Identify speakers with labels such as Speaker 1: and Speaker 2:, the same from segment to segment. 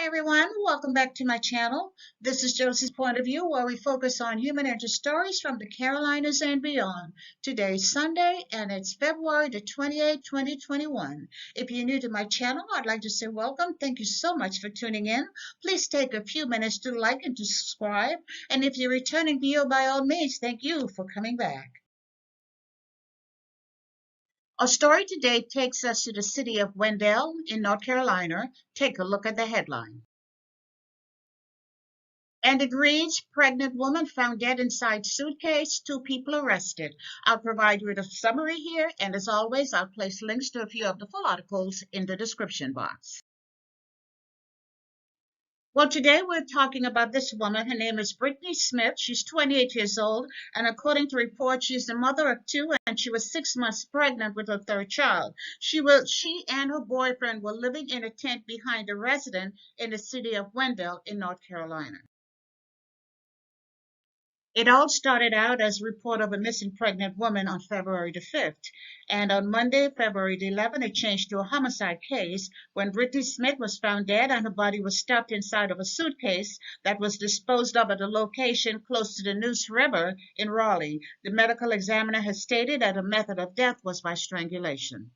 Speaker 1: Hi everyone, welcome back to my channel. This is Josie's Point of View, where we focus on human interest stories from the Carolinas and beyond. Today's Sunday and it's February the 28th, 2021. If you're new to my channel, I'd like to say welcome. Thank you so much for tuning in. Please take a few minutes to like and to subscribe. And if you're returning viewer, by all means, thank you for coming back. Our story today takes us to the city of Wendell in North Carolina. Take a look at the headline. And it reads, pregnant woman found dead inside suitcase, 2 people arrested. I'll provide you with a summary here, and as always, I'll place links to a few of the full articles in the description box. Well, today we're talking about this woman. Her name is Brittany Smith. She's 28 years old, and according to reports, she's the mother of 2, and she was 6 months pregnant with her 3rd child. She and her boyfriend were living in a tent behind a residence in the city of Wendell in North Carolina. It all started out as a report of a missing pregnant woman on February the 5th. And on Monday, February the 11th, it changed to a homicide case when Brittany Smith was found dead and her body was stuffed inside of a suitcase that was disposed of at a location close to the Neuse River in Raleigh. The medical examiner has stated that the method of death was by strangulation.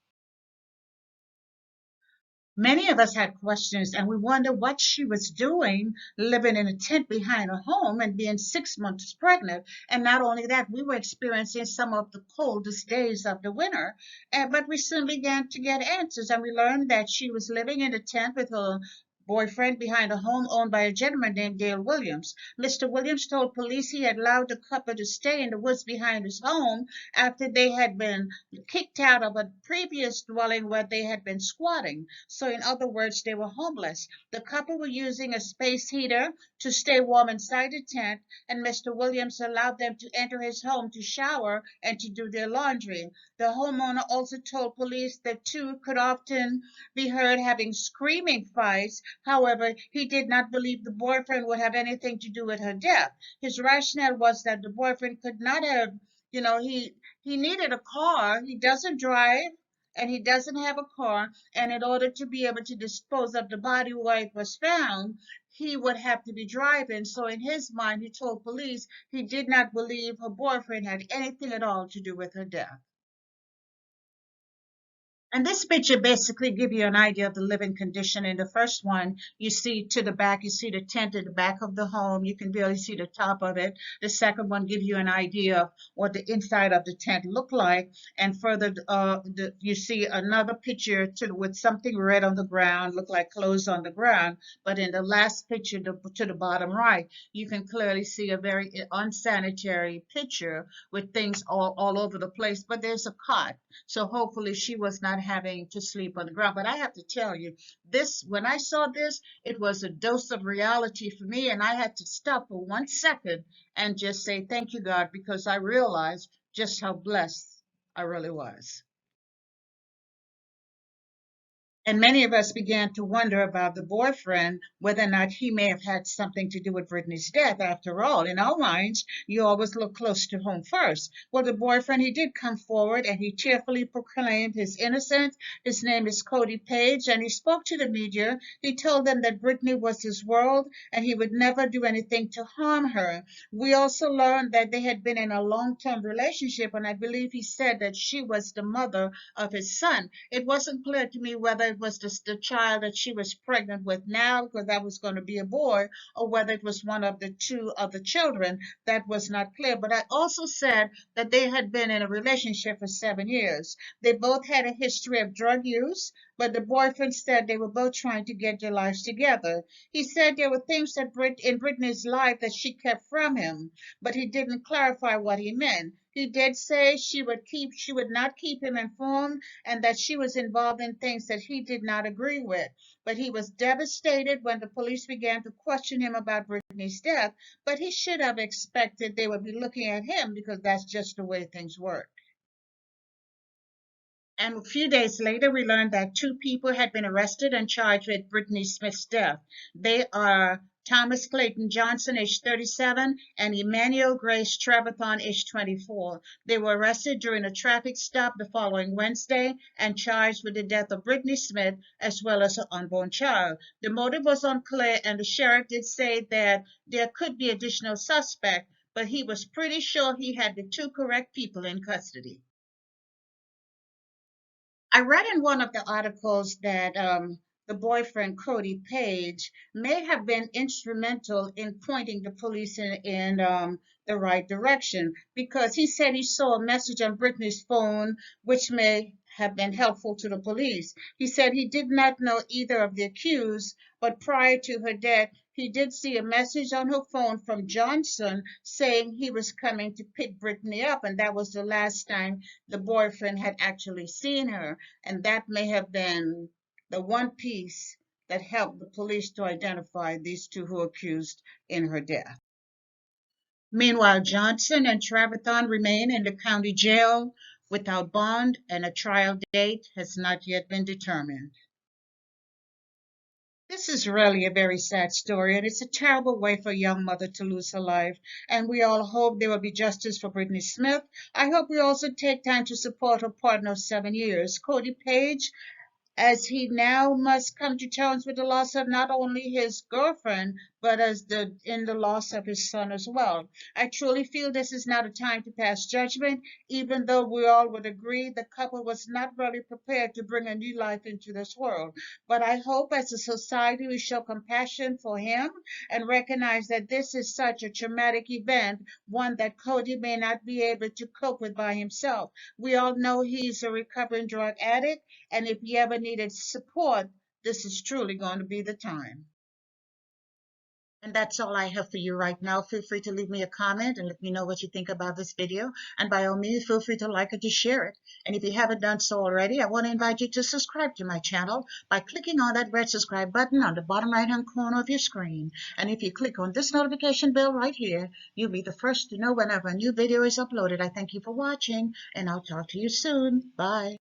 Speaker 1: Many of us had questions and we wondered what she was doing living in a tent behind her home and being 6 months pregnant. And not only that, we were experiencing some of the coldest days of the winter. But we soon began to get answers, and we learned that she was living in a tent with her boyfriend behind a home owned by a gentleman named Dale Williams. Mr. Williams told police he had allowed the couple to stay in the woods behind his home after they had been kicked out of a previous dwelling where they had been squatting. So in other words, they were homeless. The couple were using a space heater to stay warm inside the tent, and Mr. Williams allowed them to enter his home to shower and to do their laundry. The homeowner also told police that 2 could often be heard having screaming fights. However, he did not believe the boyfriend would have anything to do with her death. His rationale was that the boyfriend could not have, he needed a car. He doesn't drive and he doesn't have a car. And in order to be able to dispose of the body where it was found, he would have to be driving. So in his mind, he told police he did not believe her boyfriend had anything at all to do with her death. And this picture basically give you an idea of the living condition. In the first one, you see to the back, you see the tent at the back of the home. You can barely see the top of it. The second one gives you an idea of what the inside of the tent looked like. And further, you see another picture with something red on the ground, look like clothes on the ground. But in the last picture to the bottom right, you can clearly see a very unsanitary picture with things all over the place. But there's a cot. So hopefully she was not having to sleep on the ground. But I have to tell you, when I saw this, it was a dose of reality for me, and I had to stop for 1 second and just say, thank you, God, because I realized just how blessed I really was. And many of us began to wonder about the boyfriend, whether or not he may have had something to do with Brittany's death. After all, in our minds, you always look close to home first. Well, the boyfriend, he did come forward and he cheerfully proclaimed his innocence. His name is Cody Page, and he spoke to the media. He told them that Brittany was his world and he would never do anything to harm her. We also learned that they had been in a long-term relationship, and I believe he said that she was the mother of his son. It wasn't clear to me whether it was the child that she was pregnant with now, because that was going to be a boy, or whether it was one of the 2 other children. That was not clear. But I also said that they had been in a relationship for 7 years. They both had a history of drug use, but the boyfriend said they were both trying to get their lives together. He said there were things that in Brittany's life that she kept from him, but he didn't clarify what he meant. He did say she would not keep him informed, and that she was involved in things that he did not agree with. But he was devastated when the police began to question him about Brittany's death, but he should have expected they would be looking at him because that's just the way things work. And a few days later, we learned that 2 people had been arrested and charged with Brittany Smith's death. They are Thomas Clayton Johnson, age 37, and Emmanuel Grace Trevathon, age 24. They were arrested during a traffic stop the following Wednesday and charged with the death of Brittany Smith as well as her unborn child. The motive was unclear, and the sheriff did say that there could be additional suspects, but he was pretty sure he had the two correct people in custody. I read in one of the articles that the boyfriend, Cody Page, may have been instrumental in pointing the police in the right direction because he said he saw a message on Brittany's phone which may have been helpful to the police. He said he did not know either of the accused, but prior to her death, he did see a message on her phone from Johnson saying he was coming to pick Brittany up, and that was the last time the boyfriend had actually seen her, and that may have been the one piece that helped the police to identify these two who were accused in her death. Meanwhile, Johnson and Trevathon remain in the county jail without bond, and a trial date has not yet been determined. This is really a very sad story, and it's a terrible way for a young mother to lose her life. And we all hope there will be justice for Brittany Smith. I hope we also take time to support her partner of 7 years, Cody Page, as he now must come to terms with the loss of not only his girlfriend, but in the loss of his son as well. I truly feel this is not a time to pass judgment, even though we all would agree the couple was not really prepared to bring a new life into this world. But I hope as a society we show compassion for him and recognize that this is such a traumatic event, one that Cody may not be able to cope with by himself. We all know he's a recovering drug addict, and if you ever needed support, this is truly going to be the time. And that's all I have for you right now. Feel free to leave me a comment and let me know what you think about this video. And by all means, feel free to like it, to share it. And if you haven't done so already, I want to invite you to subscribe to my channel by clicking on that red subscribe button on the bottom right-hand corner of your screen. And if you click on this notification bell right here, you'll be the first to know whenever a new video is uploaded. I thank you for watching, and I'll talk to you soon. Bye.